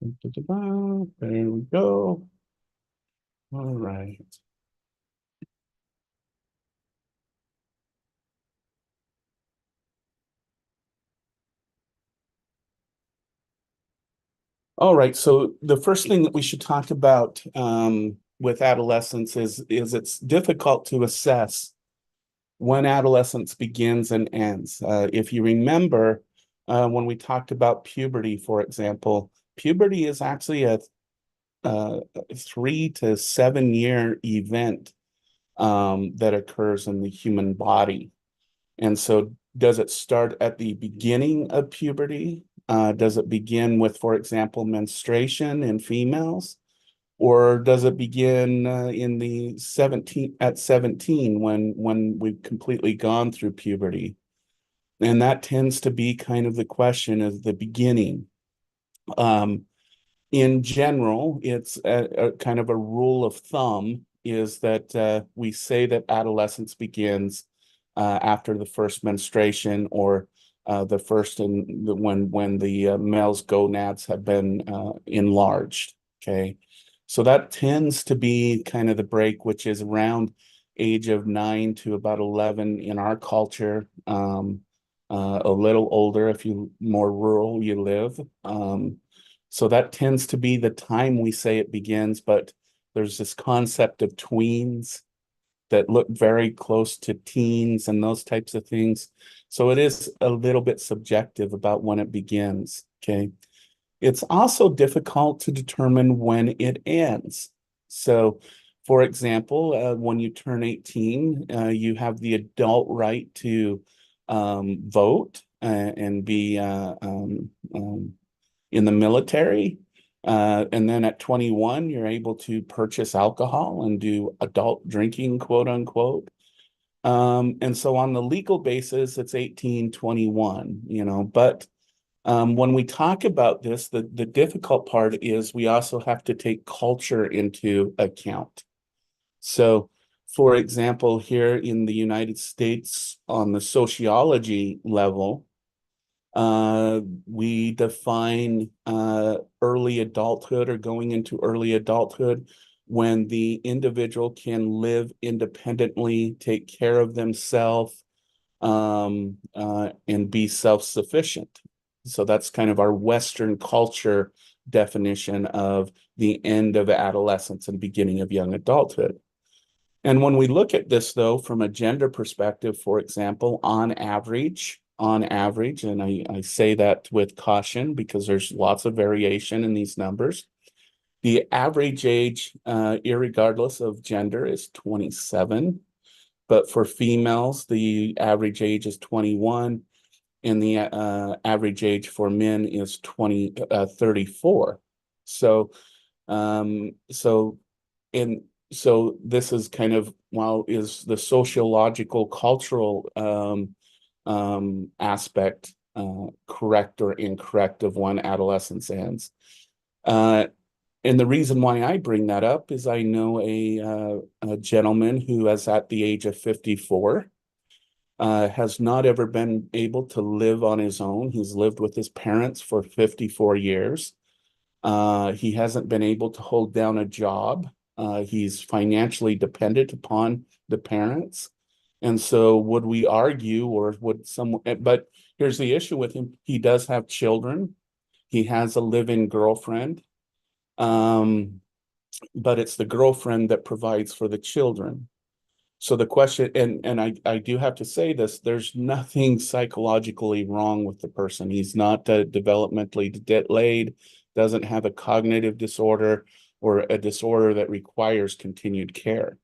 There we go. All right. All right. So the first thing that we should talk about with adolescence is it's difficult to assess when adolescence begins and ends. If you remember, when we talked about puberty, for example, puberty is actually a 3 to 7 year event that occurs in the human body. And so, does it start at the beginning of puberty? Does it begin with, for example, menstruation in females? Or does it begin in the 17 at 17 when we've completely gone through puberty? And that tends to be kind of the question of the beginning. Um, in general, it's a kind of a rule of thumb is that we say that adolescence begins after the first menstruation or the first in the when the male's gonads have been enlarged. Okay, so that tends to be kind of the break, which is around age of 9 to about 11 in our culture. A little older if you more rural you live. So that tends to be the time we say it begins, but there's this concept of tweens that look very close to teens and those types of things. So it is a little bit subjective about when it begins. Okay. It's also difficult to determine when it ends. So, for example, when you turn 18, you have the adult right to vote and be in the military. And then at 21, you're able to purchase alcohol and do adult drinking, quote unquote. And so on the legal basis, it's 18, 21, but when we talk about this, the difficult part is we also have to take culture into account. So, for example, here in the United States, on the sociology level, we define early adulthood or going into early adulthood when the individual can live independently, take care of themselves, and be self-sufficient. So that's kind of our Western culture definition of the end of adolescence and beginning of young adulthood. And when we look at this, though, from a gender perspective, for example, on average, and I say that with caution because there's lots of variation in these numbers, the average age, irregardless of gender, is 27. But for females, the average age is 21, and the average age for men is 34. So, um, so and so this is kind of while is the sociological cultural aspect correct or incorrect of when adolescence ends. Uh, and the reason why I bring that up is I know a gentleman who is at the age of 54, has not ever been able to live on his own. He's lived with his parents for 54 years. He hasn't been able to hold down a job. He's financially dependent upon the parents. And so would we argue or would someone, but here's the issue with him. He does have children. He has a live-in girlfriend. Um, but it's the girlfriend that provides for the children. So the question, and I do have to say this, there's nothing psychologically wrong with the person. He's not developmentally delayed, doesn't have a cognitive disorder or a disorder that requires continued care.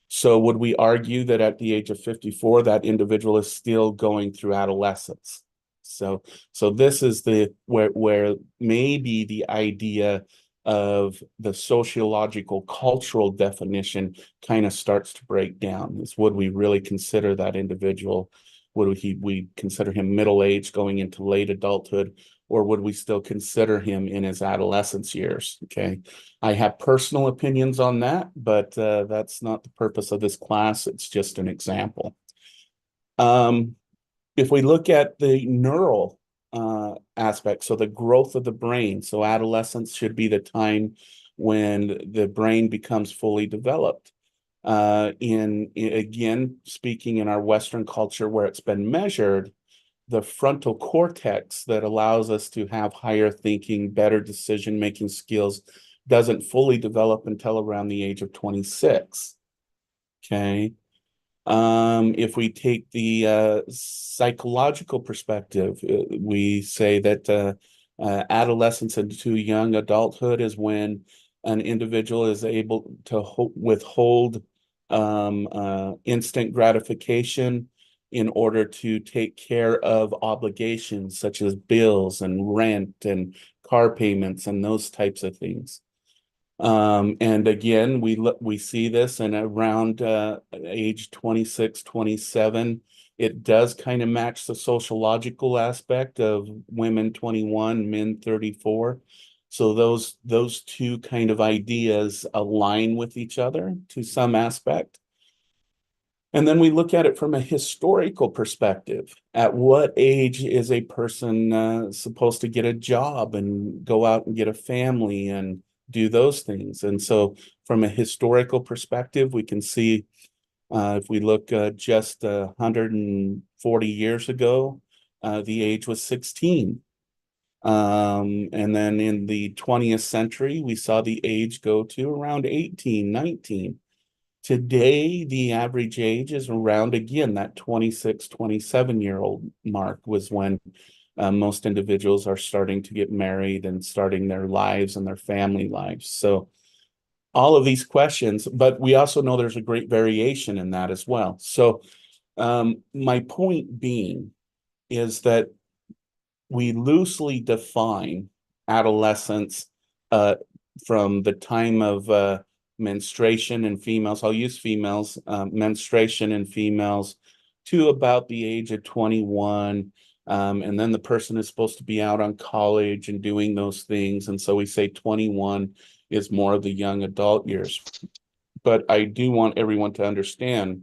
So would we argue that at the age of 54, that individual is still going through adolescence? So this is the where maybe the idea of the sociological cultural definition kind of starts to break down. Is would we really consider that individual? Would we consider him middle-aged going into late adulthood, or would we still consider him in his adolescence years? Okay. I have personal opinions on that, but that's not the purpose of this class. It's just an example. Um, if we look at the neural aspect. So the growth of the brain. So adolescence should be the time when the brain becomes fully developed. Again, speaking in our Western culture where it's been measured, the frontal cortex that allows us to have higher thinking, better decision-making skills doesn't fully develop until around the age of 26. Okay. If we take the psychological perspective, we say that adolescence into young adulthood is when an individual is able to withhold instant gratification in order to take care of obligations such as bills and rent and car payments and those types of things. And again, we see this in around age 26, 27. It does kind of match the sociological aspect of women 21, men 34. So those two kind of ideas align with each other to some aspect. And then we look at it from a historical perspective. At what age is a person supposed to get a job and go out and get a family and do those things? And so, from a historical perspective, we can see if we look just 140 years ago, the age was 16. And then in the 20th century, we saw the age go to around 18, 19. Today, the average age is around, again, that 26, 27-year-old mark was when most individuals are starting to get married and starting their lives and their family lives. So all of these questions, but we also know there's a great variation in that as well. So my point being is that we loosely define adolescence from the time of menstruation in females, I'll use females, menstruation in females to about the age of 21. And then the person is supposed to be out on college and doing those things. And so we say 21 is more of the young adult years. But I do want everyone to understand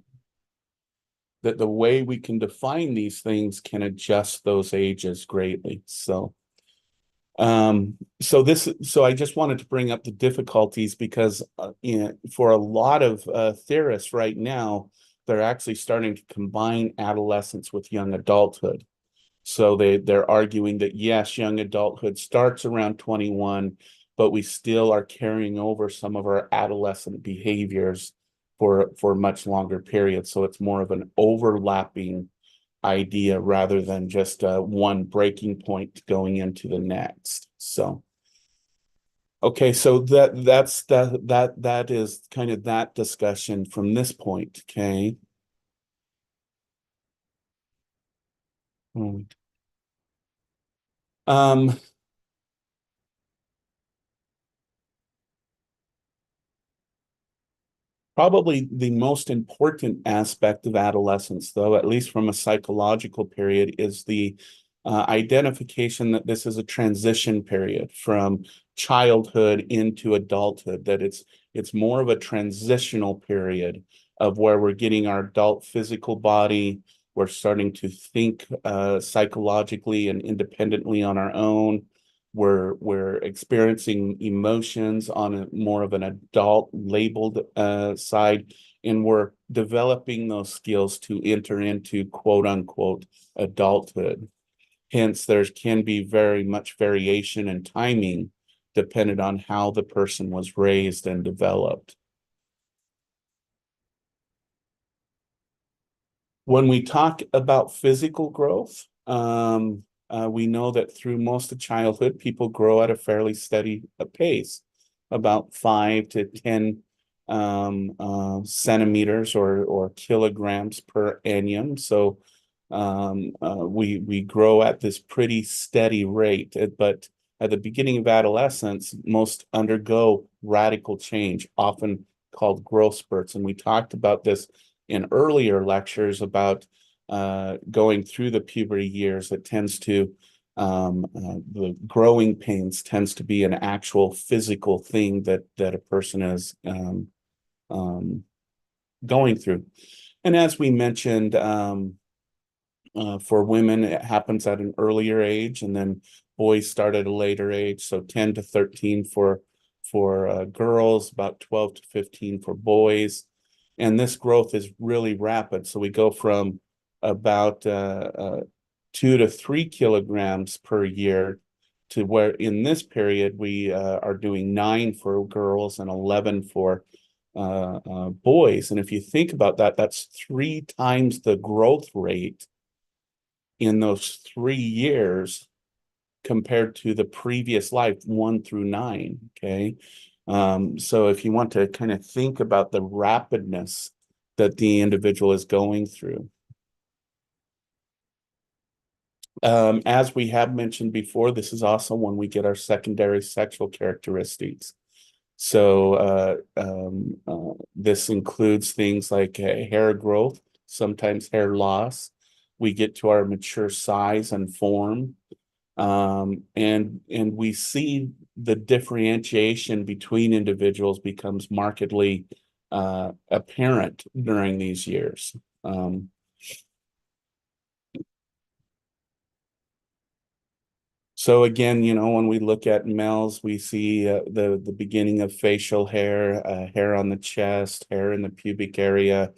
that the way we can define these things can adjust those ages greatly. So so I just wanted to bring up the difficulties because for a lot of theorists right now, they're actually starting to combine adolescence with young adulthood. So they're arguing that yes, young adulthood starts around 21, but we still are carrying over some of our adolescent behaviors for much longer periods. So it's more of an overlapping idea rather than just one breaking point going into the next. So okay, so that is kind of that discussion from this point. Okay. Hmm. Um, Probably the most important aspect of adolescence, though, at least from a psychological period, is the identification that this is a transition period from childhood into adulthood, that it's more of a transitional period of where we're getting our adult physical body, we're starting to think psychologically and independently on our own. We're experiencing emotions on a more of an adult labeled side, and we're developing those skills to enter into quote unquote adulthood. Hence, there can be very much variation in timing dependent on how the person was raised and developed. When we talk about physical growth, we know that through most of childhood, people grow at a fairly steady pace, about 5 to 10 centimeters or kilograms per annum. So we grow at this pretty steady rate. But at the beginning of adolescence, most undergo radical change, often called growth spurts. And we talked about this in earlier lectures about going through the puberty years. It tends to the growing pains tends to be an actual physical thing that a person is um, going through. And as we mentioned, For women, it happens at an earlier age, and then boys start at a later age. So 10 to 13 for girls, about 12 to 15 for boys. And this growth is really rapid. So we go from about 2 to 3 kilograms per year to where in this period we are doing 9 for girls and 11 for boys. And if you think about that, that's 3 times the growth rate in those 3 years compared to the previous life, 1 through 9. Okay. So if you want to kind of think about the rapidness that the individual is going through. As we have mentioned before, this is also when we get our secondary sexual characteristics. So this includes things like hair growth, sometimes hair loss. We get to our mature size and form. And we see the differentiation between individuals becomes markedly apparent during these years. So again, when we look at males, we see the beginning of facial hair, hair on the chest, hair in the pubic area.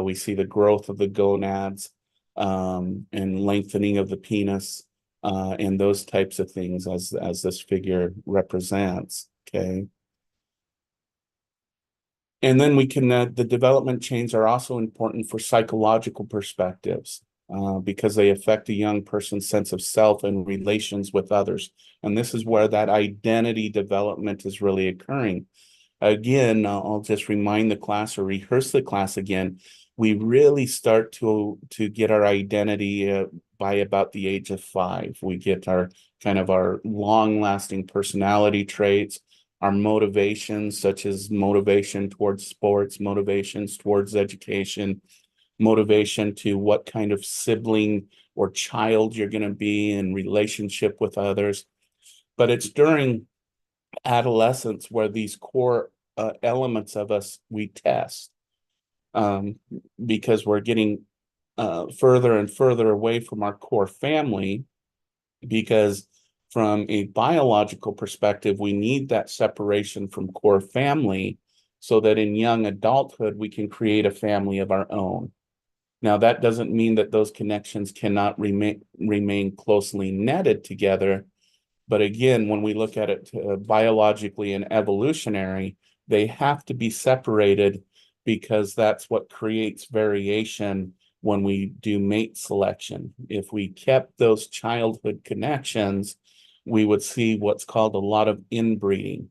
We see the growth of the gonads, and lengthening of the penis, and those types of things as this figure represents. Okay. And then the development chains are also important for psychological perspectives, because they affect a young person's sense of self and relations with others. And this is where that identity development is really occurring. Again, I'll just remind the class or rehearse the class again. We really start to get our identity by about the age of 5. We get our long-lasting personality traits, our motivations, such as motivation towards sports, motivations towards education, motivation to what kind of sibling or child you're going to be in relationship with others. But it's during adolescence where these core elements of us we test, because we're getting further and further away from our core family, because from a biological perspective, we need that separation from core family so that in young adulthood, we can create a family of our own. Now, that doesn't mean that those connections cannot remain closely netted together. But again, when we look at it biologically and evolutionary, they have to be separated because that's what creates variation when we do mate selection. If we kept those childhood connections, we would see what's called a lot of inbreeding,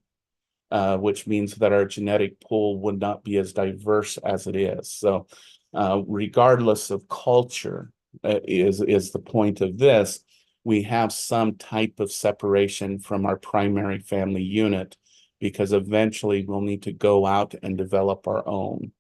which means that our genetic pool would not be as diverse as it is. So regardless of culture, is the point of this, we have some type of separation from our primary family unit, because eventually we'll need to go out and develop our own.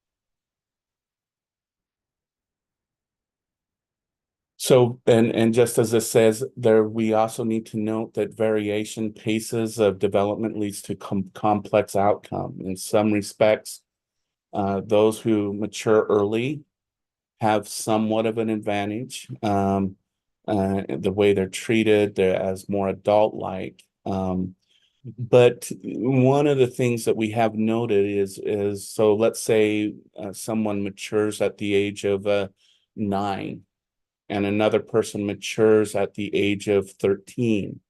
So, and just as this says there, we also need to note that variation paces of development leads to complex outcome. In some respects, those who mature early have somewhat of an advantage. The way they're treated, they're as more adult-like. But one of the things that we have noted is so let's say someone matures at the age of 9, and another person matures at the age of 13.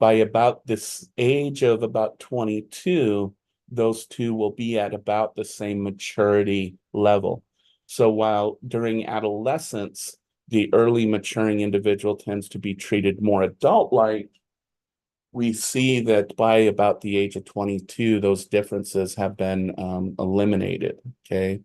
By about this age of about 22, those two will be at about the same maturity level. So while during adolescence, the early maturing individual tends to be treated more adult-like, we see that by about the age of 22, those differences have been eliminated. Okay.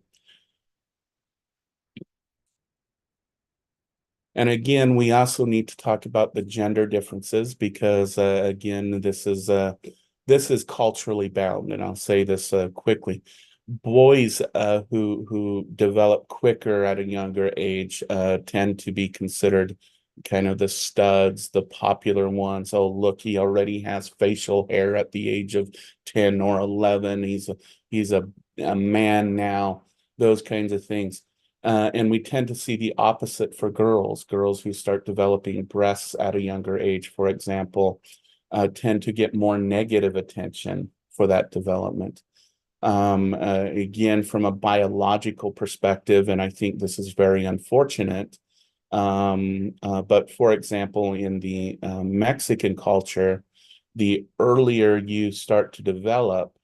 And again, we also need to talk about the gender differences because again, this is culturally bound, and I'll say this quickly. Boys who develop quicker at a younger age tend to be considered kind of the studs, the popular ones. Oh, look, he already has facial hair at the age of 10 or 11. He's a man now. Those kinds of things. And we tend to see the opposite for girls. Girls who start developing breasts at a younger age, for example, tend to get more negative attention for that development. Again, from a biological perspective, and I think this is very unfortunate. But for example, in the Mexican culture, the earlier you start to develop,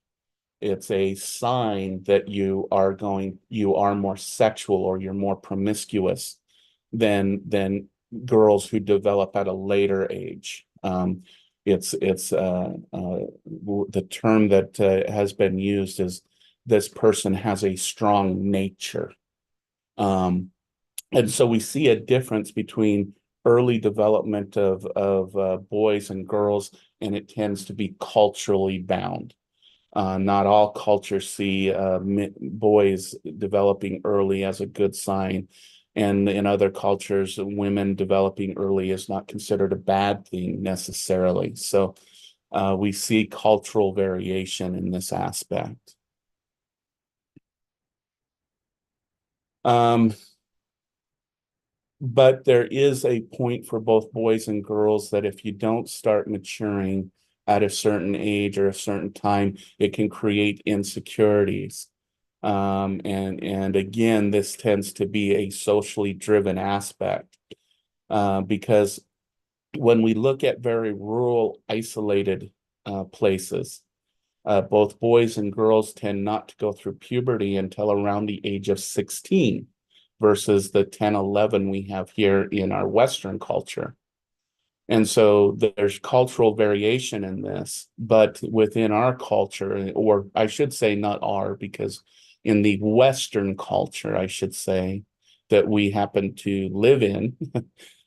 it's a sign that you are more sexual or you're more promiscuous than girls who develop at a later age. It's the term that has been used is this person has a strong nature. And so we see a difference between early development of boys and girls, and it tends to be culturally bound. Not all cultures see boys developing early as a good sign. And in other cultures, women developing early is not considered a bad thing necessarily. So we see cultural variation in this aspect. But there is a point for both boys and girls that if you don't start maturing at a certain age or a certain time, it can create insecurities. And again, this tends to be a socially driven aspect because when we look at very rural, isolated places, both boys and girls tend not to go through puberty until around the age of 16 versus the 10, 11 we have here in our Western culture. And so there's cultural variation in this, but within our culture, or I should say not our, because in the Western culture, I should say, that we happen to live in,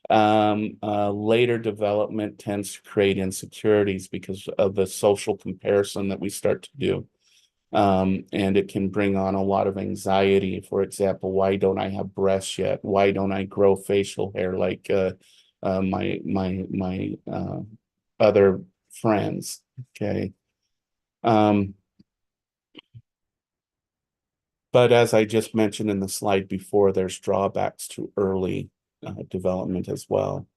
later development tends to create insecurities because of the social comparison that we start to do. And it can bring on a lot of anxiety. For example, why don't I have breasts yet? Why don't I grow facial hair like my other friends? Okay. Um, but as I just mentioned in the slide before, there's drawbacks to early development as well.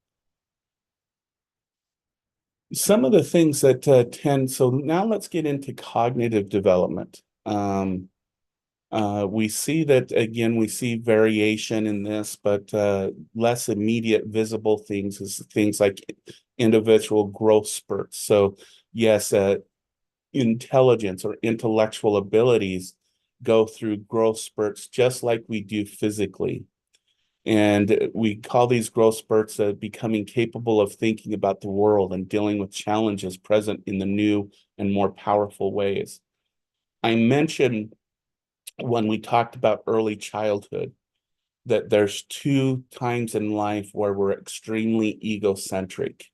Some of the things that so now let's get into cognitive development. We see that again, we see variation in this, but less immediate visible things is things like individual growth spurts. So yes, intelligence or intellectual abilities go through growth spurts just like we do physically. And we call these growth spurts becoming capable of thinking about the world and dealing with challenges present in the new and more powerful ways. I mentioned when we talked about early childhood that there's two times in life where we're extremely egocentric.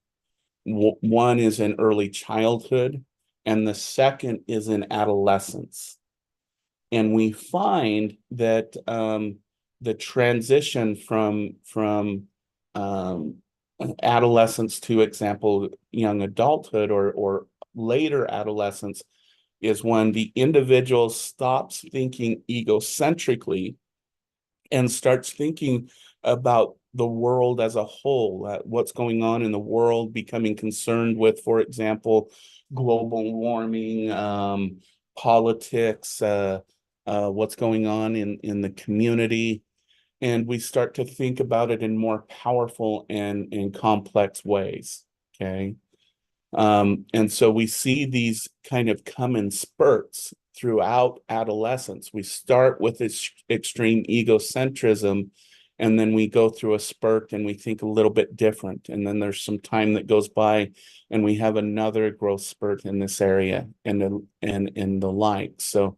One is in early childhood, and the second is in adolescence. And we find that the transition from adolescence to example young adulthood or later adolescence is when the individual stops thinking egocentrically and starts thinking about the world as a whole, what's going on in the world, becoming concerned with, for example, global warming, politics, what's going on in the community. And we start to think about it in more powerful and complex ways. Okay. And so we see these kind of come in spurts throughout adolescence. We start with this extreme egocentrism, and then we go through a spurt and we think a little bit different. And then there's some time that goes by and we have another growth spurt in this area and the like. So,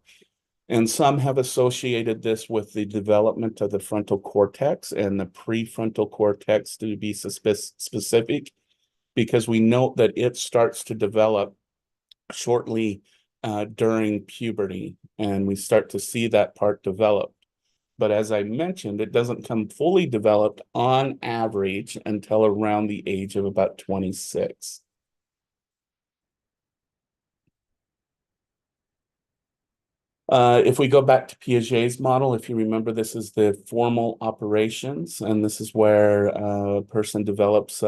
and some have associated this with the development of the frontal cortex and the prefrontal cortex to be specific, because we note that it starts to develop shortly during puberty, and we start to see that part develop. But as I mentioned, it doesn't come fully developed on average until around the age of about 26. If we go back to Piaget's model, if you remember, this is the formal operations, and this is where a person develops,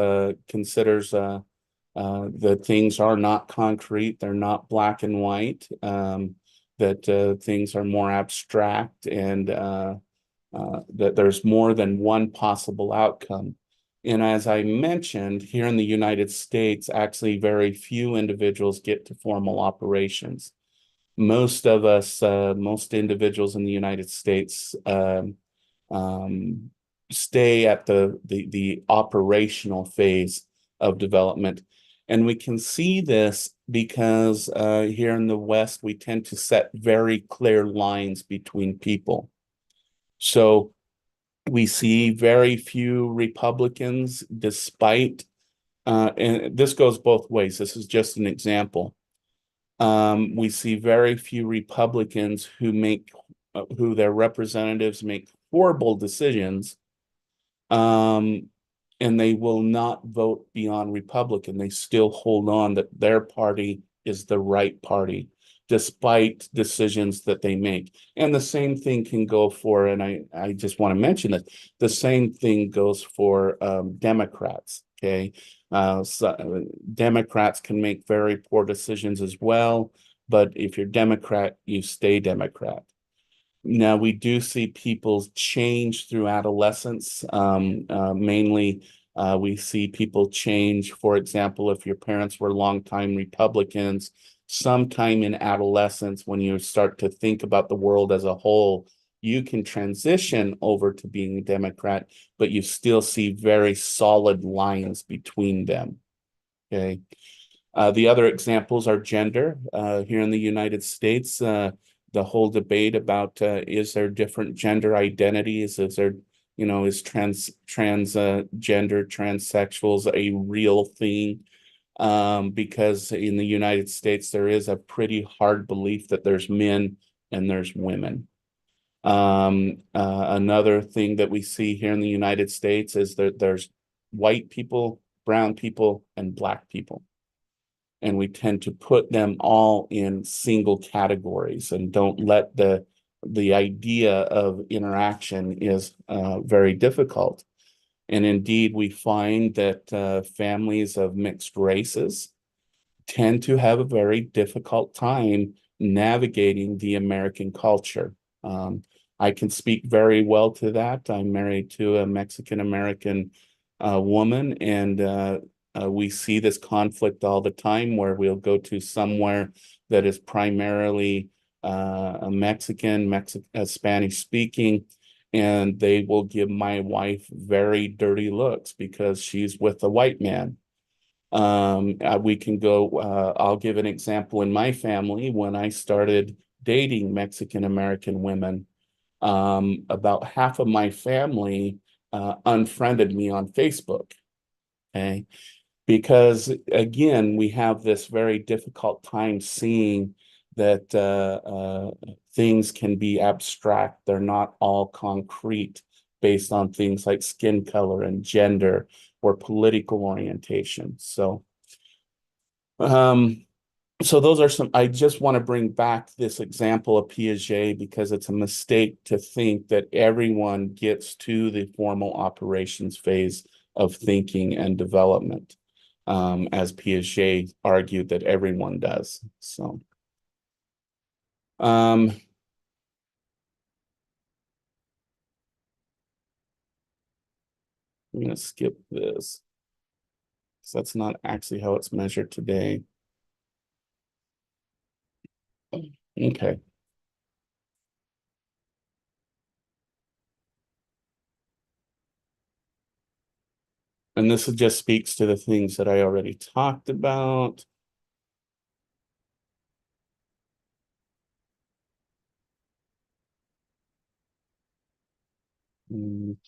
considers that things are not concrete, they're not black and white, that things are more abstract, and that there's more than one possible outcome. And as I mentioned, here in the United States, actually very few individuals get to formal operations. Most of us, most individuals in the United States, um, stay at the operational phase of development. And we can see this because here in the West, we tend to set very clear lines between people. So we see very few Republicans, despite, and this goes both ways. This is just an example. We see very few Republicans who their representatives make horrible decisions, and they will not vote beyond Republican. They still hold on that their party is the right party, despite decisions that they make. And the same thing can go for, and I just want to mention that the same thing goes for Democrats. Okay. Democrats can make very poor decisions as well, but if you're Democrat, you stay Democrat. Now, we do see people change through adolescence. Mainly, we see people change. For example, if your parents were longtime Republicans, sometime in adolescence, when you start to think about the world as a whole, you can transition over to being a Democrat, but you still see very solid lines between them. Okay. The other examples are gender. Here in the United States, the whole debate about is there different gender identities? Is there, is transgender, transsexuals a real thing? Because in the United States, there is a pretty hard belief that there's men and there's women. Another thing that we see here in the United States is that there's white people, brown people, and black people. And we tend to put them all in single categories and don't let the idea of interaction is very difficult. And indeed, we find that families of mixed races tend to have a very difficult time navigating the American culture. I can speak very well to that. I'm married to a Mexican American woman, and we see this conflict all the time where we'll go to somewhere that is primarily a Spanish speaking, and they will give my wife very dirty looks because she's with a white man. We can go, I'll give an example in my family. When I started dating Mexican American women, about half of my family unfriended me on Facebook. Okay. Because again, we have this very difficult time seeing that things can be abstract. They're not all concrete based on things like skin color and gender or political orientation. So those are some, I just want to bring back this example of Piaget because it's a mistake to think that everyone gets to the formal operations phase of thinking and development, as Piaget argued that everyone does. So, I'm going to skip this because that's not actually how it's measured today. Okay. And this just speaks to the things that I already talked about.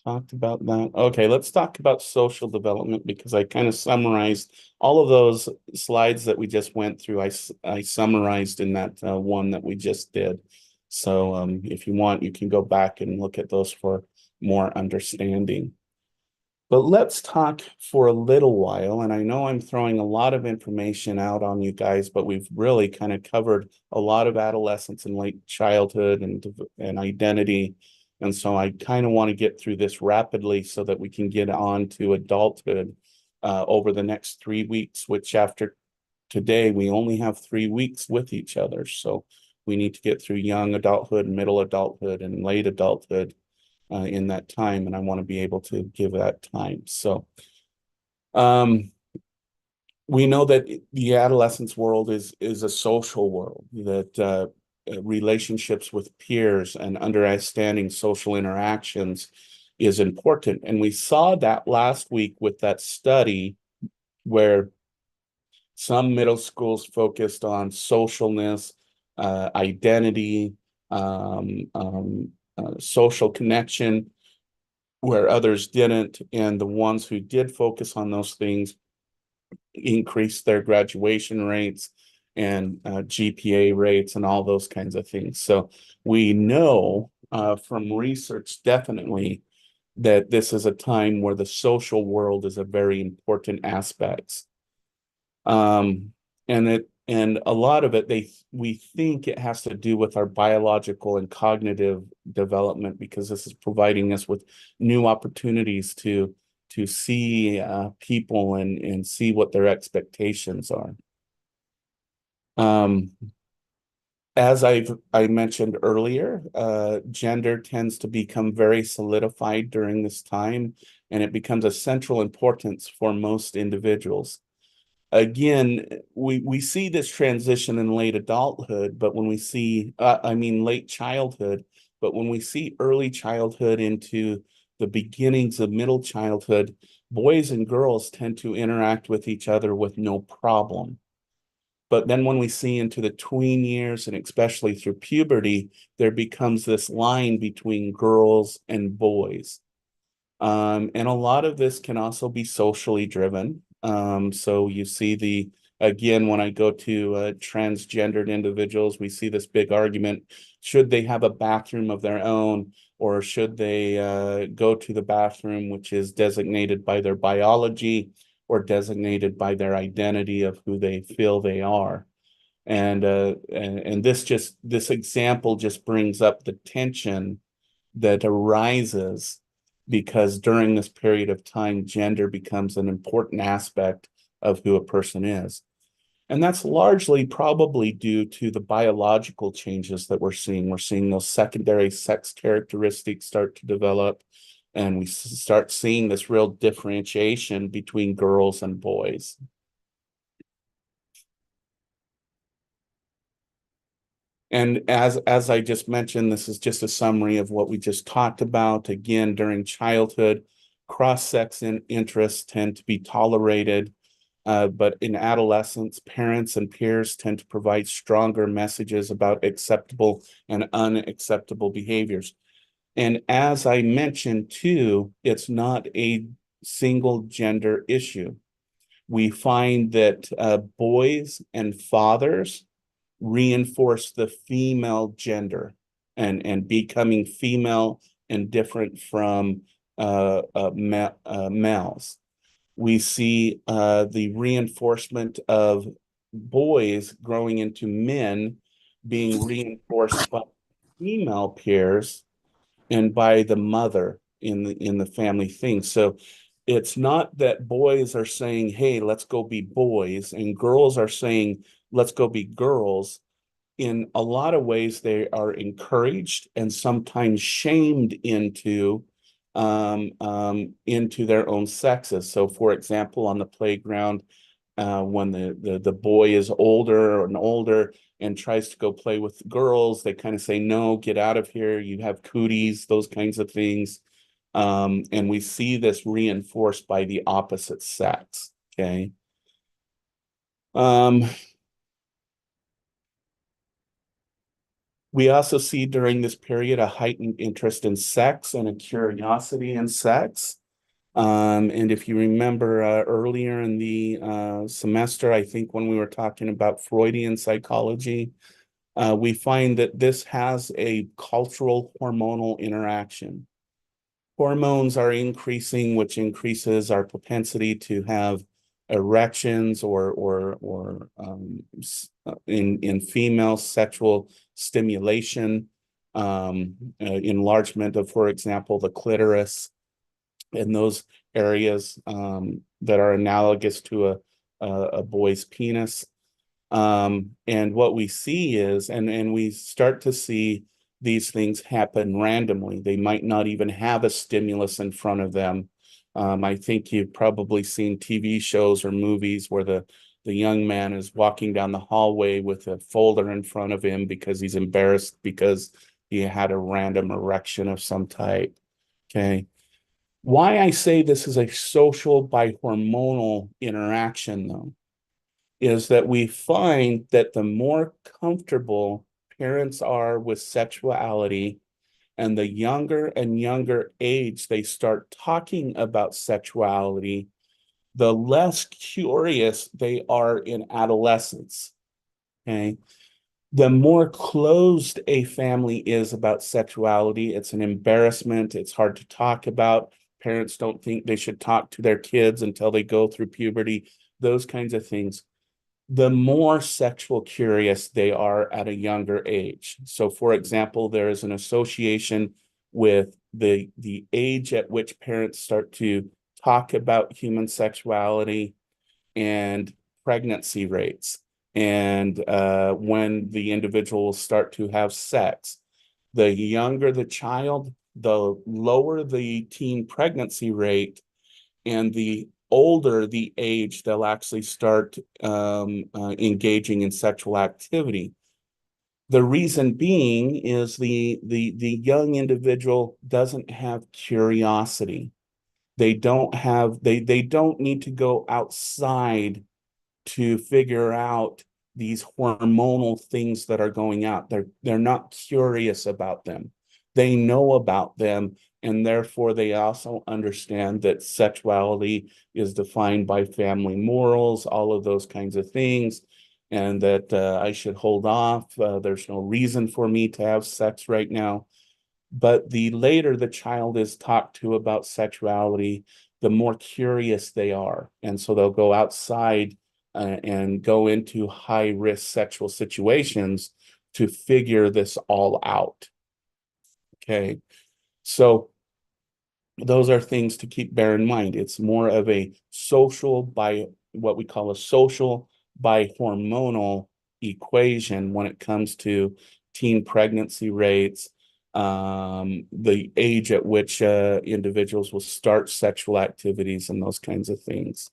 Talked about that. Okay, let's talk about social development because I kind of summarized all of those slides that we just went through. I summarized in that one that we just did. So if you want, you can go back and look at those for more understanding. But let's talk for a little while. And I know I'm throwing a lot of information out on you guys, but we've really kind of covered a lot of adolescence and late childhood and identity. And so I kind of want to get through this rapidly so that we can get on to adulthood over the next 3 weeks, which after today, we only have 3 weeks with each other. So we need to get through young adulthood, middle adulthood, and late adulthood in that time, and I want to be able to give that time. So we know that the adolescence world is a social world, that relationships with peers and understanding social interactions is important. And we saw that last week with that study where some middle schools focused on socialness, identity, social connection, where others didn't. And the ones who did focus on those things increased their graduation rates and GPA rates and all those kinds of things. So we know from research definitely that this is a time where the social world is a very important aspect. Um, and a lot of it we think it has to do with our biological and cognitive development, because this is providing us with new opportunities to see people and see what their expectations are. Um, as I mentioned earlier, gender tends to become very solidified during this time, and it becomes a central importance for most individuals. Again, we see this transition in late adulthood, but when we see, I mean, late childhood, but when we see early childhood into the beginnings of middle childhood, boys and girls tend to interact with each other with no problem. But then when we see into the tween years and especially through puberty, there becomes this line between girls and boys. And a lot of this can also be socially driven. So you see again, when I go to transgendered individuals, we see this big argument. Should they have a bathroom of their own, or should they go to the bathroom which is designated by their biology or designated by their identity of who they feel they are? And this example just brings up the tension that arises because during this period of time, gender becomes an important aspect of who a person is. And that's largely probably due to the biological changes that we're seeing. We're seeing those secondary sex characteristics start to develop, and we start seeing this real differentiation between girls and boys. And as I just mentioned, this is just a summary of what we just talked about. Again, during childhood, cross-sex interests tend to be tolerated, but in adolescence, parents and peers tend to provide stronger messages about acceptable and unacceptable behaviors. And as I mentioned too, it's not a single gender issue. We find that boys and fathers reinforce the female gender and becoming female and different from males. We see the reinforcement of boys growing into men being reinforced by female peers and by the mother in the family thing. So it's not that boys are saying, hey, let's go be boys, and girls are saying, let's go be girls. In a lot of ways, they are encouraged and sometimes shamed into their own sexes. So, for example, on the playground, when the boy is older and older and tries to go play with girls, they kind of say, no, get out of here. You have cooties, those kinds of things. And we see this reinforced by the opposite sex. Okay. Um, we also see during this period a heightened interest in sex and a curiosity in sex. And if you remember earlier in the semester, I think when we were talking about Freudian psychology, we find that this has a cultural hormonal interaction. hormones are increasing, which increases our propensity to have erections or in female sexual stimulation, enlargement of, for example, the clitoris in those areas that are analogous to a boy's penis. And what we see is, and we start to see these things happen randomly. They might not even have a stimulus in front of them. I think you've probably seen TV shows or movies where the young man is walking down the hallway with a folder in front of him because he's embarrassed because he had a random erection of some type. Okay. Why I say this is a social bihormonal interaction, though, is that we find that the more comfortable parents are with sexuality and the younger and younger age they start talking about sexuality, the less curious they are in adolescence. Okay. The more closed a family is about sexuality, it's an embarrassment. It's hard to talk about. Parents don't think they should talk to their kids until they go through puberty, those kinds of things. The more sexual curious they are at a younger age. So, for example, there is an association with the age at which parents start to talk about human sexuality and pregnancy rates, and when the individuals start to have sex. The younger the child, the lower the teen pregnancy rate, and the older the age, they'll actually start engaging in sexual activity. The reason being is the young individual doesn't have curiosity. They don't need to go outside to figure out these hormonal things that are going out. They're not curious about them. They know about them, and therefore they also understand that sexuality is defined by family morals, all of those kinds of things, and that I should hold off. There's no reason for me to have sex right now. But the later the child is talked to about sexuality, the more curious they are. And so they'll go outside and go into high risk sexual situations to figure this all out. Okay. So those are things to bear in mind. It's more of a social by what we call a social bihormonal equation when it comes to teen pregnancy rates, the age at which individuals will start sexual activities and those kinds of things.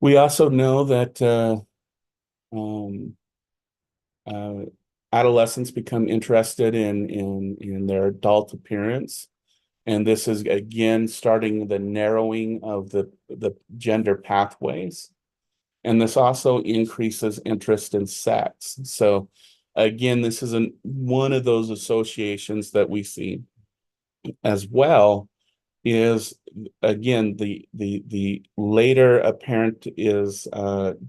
We also know that um, uh, adolescents become interested in their adult appearance. And this is again starting the narrowing of the gender pathways. And this also increases interest in sex. So again, this is one of those associations that we see as well is again the later a parent is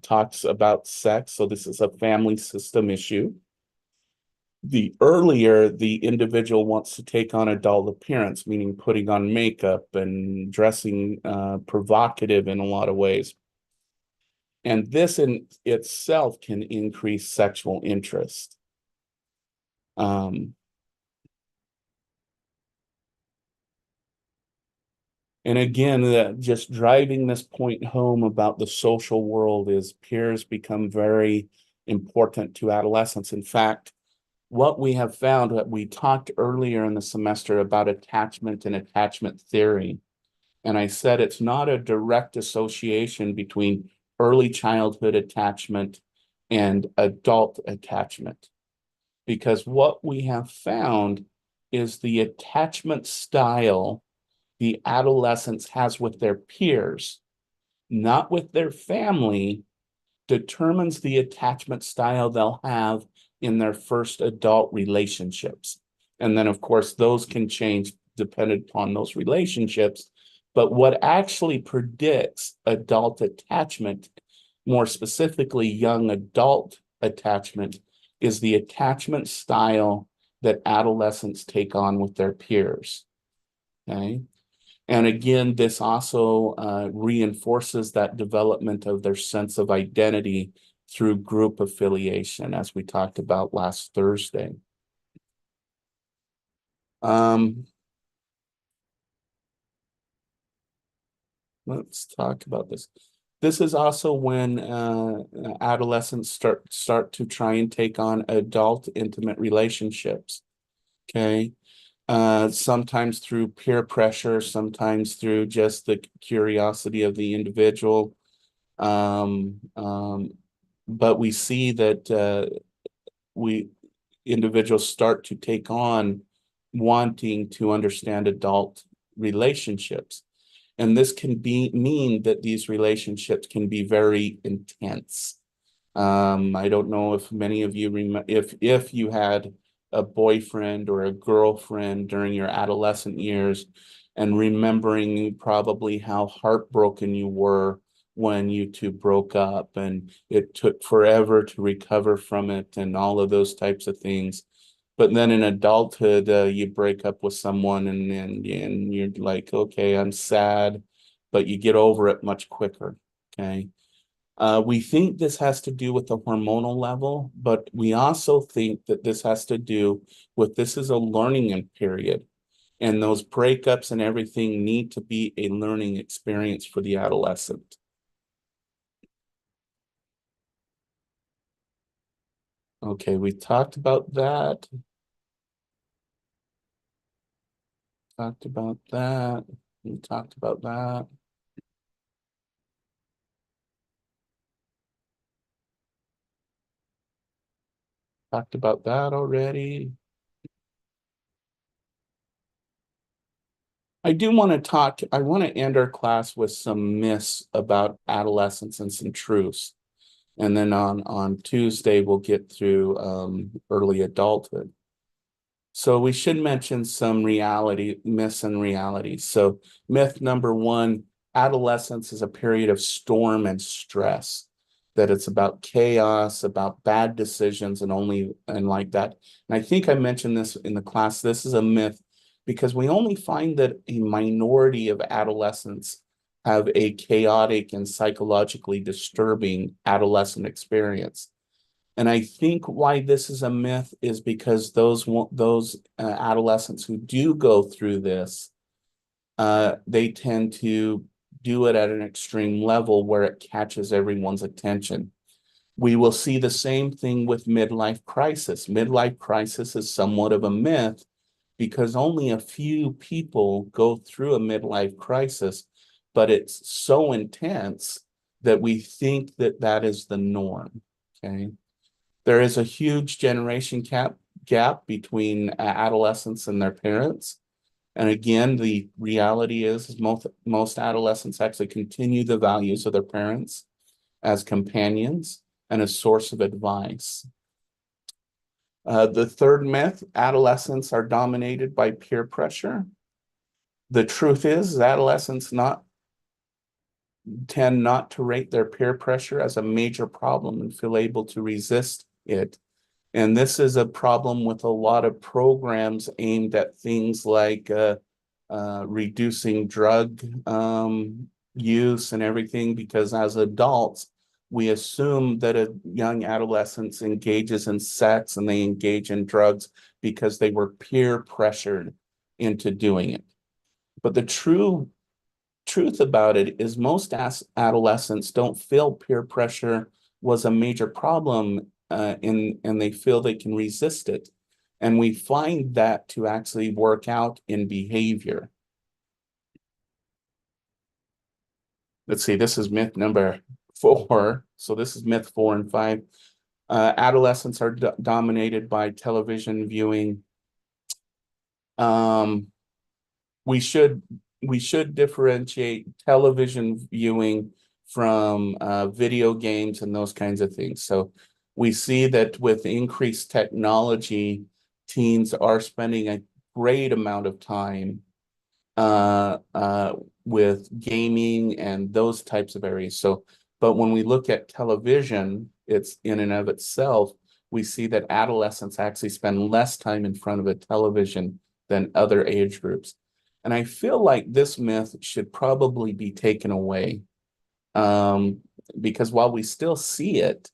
talks about sex. So this is a family system issue. The earlier the individual wants to take on adult appearance, meaning putting on makeup and dressing provocative in a lot of ways. And this in itself can increase sexual interest. And again, just driving this point home about the social world is peers become very important to adolescents. In fact, what we have found, that we talked earlier in the semester about attachment and attachment theory. And I said it's not a direct association between early childhood attachment and adult attachment. Because what we have found is the attachment style the adolescence has with their peers, not with their family, determines the attachment style they'll have in their first adult relationships. And then, of course, those can change dependent upon those relationships. But what actually predicts adult attachment, more specifically young adult attachment, is the attachment style that adolescents take on with their peers. Okay. And again, this also reinforces that development of their sense of identity through group affiliation, as we talked about last Thursday. Let's talk about this. This is also when adolescents start to try and take on adult intimate relationships. Okay. Sometimes through peer pressure, sometimes through just the curiosity of the individual. Um, um, but we see that individuals start to take on wanting to understand adult relationships. And this can mean that these relationships can be very intense. I don't know if many of you remember if you had a boyfriend or a girlfriend during your adolescent years, and remembering probably how heartbroken you were when you two broke up, and it took forever to recover from it, and all of those types of things. But then in adulthood, you break up with someone, and you're like, okay, I'm sad, but you get over it much quicker. Okay. We think this has to do with the hormonal level, but we also think that this has to do with this is a learning period, and those breakups and everything need to be a learning experience for the adolescent. Okay, we talked about that. Talked about that. We talked about that. Talked about that already. I do want to talk, I want to end our class with some myths about adolescence and some truths. And then on Tuesday, we'll get through early adulthood. So we should mention some myths and realities. So myth number one, adolescence is a period of storm and stress, that it's about chaos, about bad decisions, and like that. And I think I mentioned this in the class. This is a myth because we only find that a minority of adolescents have a chaotic and psychologically disturbing adolescent experience. And I think why this is a myth is because those adolescents who do go through this, they tend to do it at an extreme level where it catches everyone's attention. We will see the same thing with midlife crisis. Midlife crisis is somewhat of a myth because only a few people go through a midlife crisis, but it's so intense that we think that that is the norm. Okay. There is a huge generation gap between adolescents and their parents. And again, the reality is most adolescents actually continue the values of their parents as companions and a source of advice. The third myth, adolescents are dominated by peer pressure. The truth is, adolescents tend not to rate their peer pressure as a major problem and feel able to resist it. And this is a problem with a lot of programs aimed at things like reducing drug use and everything, because as adults, we assume that a young adolescent engages in sex and they engage in drugs because they were peer pressured into doing it. But the truth about it is most adolescents don't feel peer pressure was a major problem and they feel they can resist it. And we find that to actually work out in behavior. Let's see, this is myth number 4. So this is myth 4 and 5. Adolescents are dominated by television viewing. We should differentiate television viewing from video games and those kinds of things. So we see that with increased technology, teens are spending a great amount of time with gaming and those types of areas. So, but when we look at television, it's in and of itself, we see that adolescents actually spend less time in front of a television than other age groups. And I feel like this myth should probably be taken away. Because while we still see it,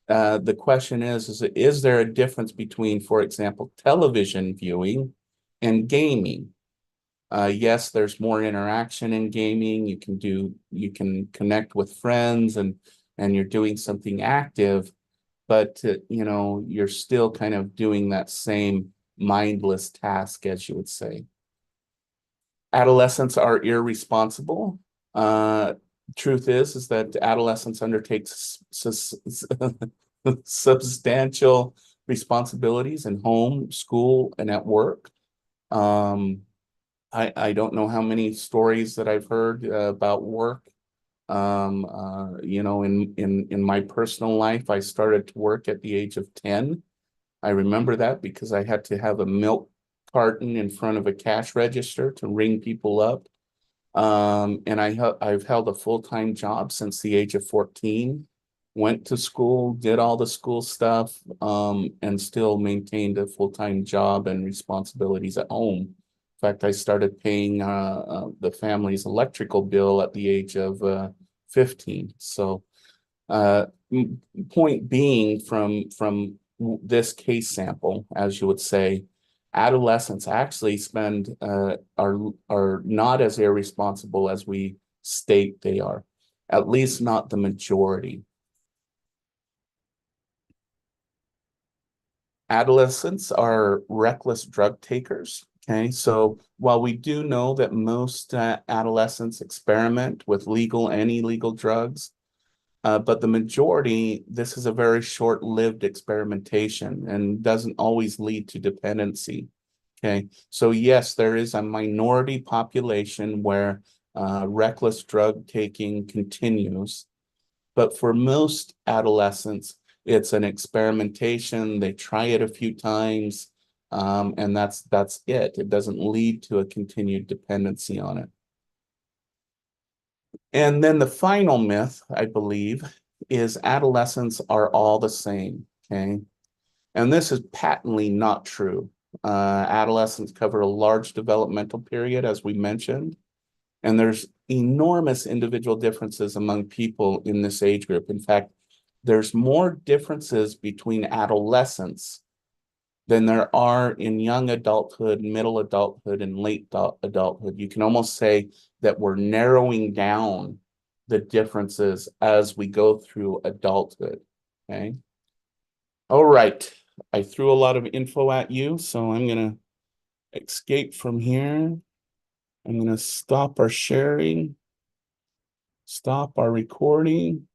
the question is there a difference between, for example, television viewing and gaming? Yes, there's more interaction in gaming. You can connect with friends and you're doing something active, but you're still kind of doing that same mindless task, as you would say. Adolescents are irresponsible. Truth is that adolescents undertake substantial responsibilities in home, school, and at work. I don't know how many stories that I've heard about work. In my personal life, I started to work at the age of 10. I remember that because I had to have a milk carton in front of a cash register to ring people up. And I've held a full-time job since the age of 14, went to school, did all the school stuff, and still maintained a full-time job and responsibilities at home. In fact, I started paying the family's electrical bill at the age of 15. So point being from this case sample, as you would say, adolescents actually are not as irresponsible as we state they are, at least not the majority. Adolescents are reckless drug takers. Okay, so while we do know that most adolescents experiment with legal and illegal drugs, but the majority, this is a very short-lived experimentation and doesn't always lead to dependency. Okay, so yes, there is a minority population where reckless drug taking continues, but for most adolescents, it's an experimentation. They try it a few times, and that's it. It doesn't lead to a continued dependency on it. And then the final myth, I believe, is adolescents are all the same. Okay, and this is patently not true. Adolescents cover a large developmental period, as we mentioned, and there's enormous individual differences among people in this age group. In fact, there's more differences between adolescents than there are in young adulthood, middle adulthood, and late adulthood. You can almost say that we're narrowing down the differences as we go through adulthood. Okay. All right. I threw a lot of info at you, so I'm going to escape from here. I'm going to stop our sharing, stop our recording.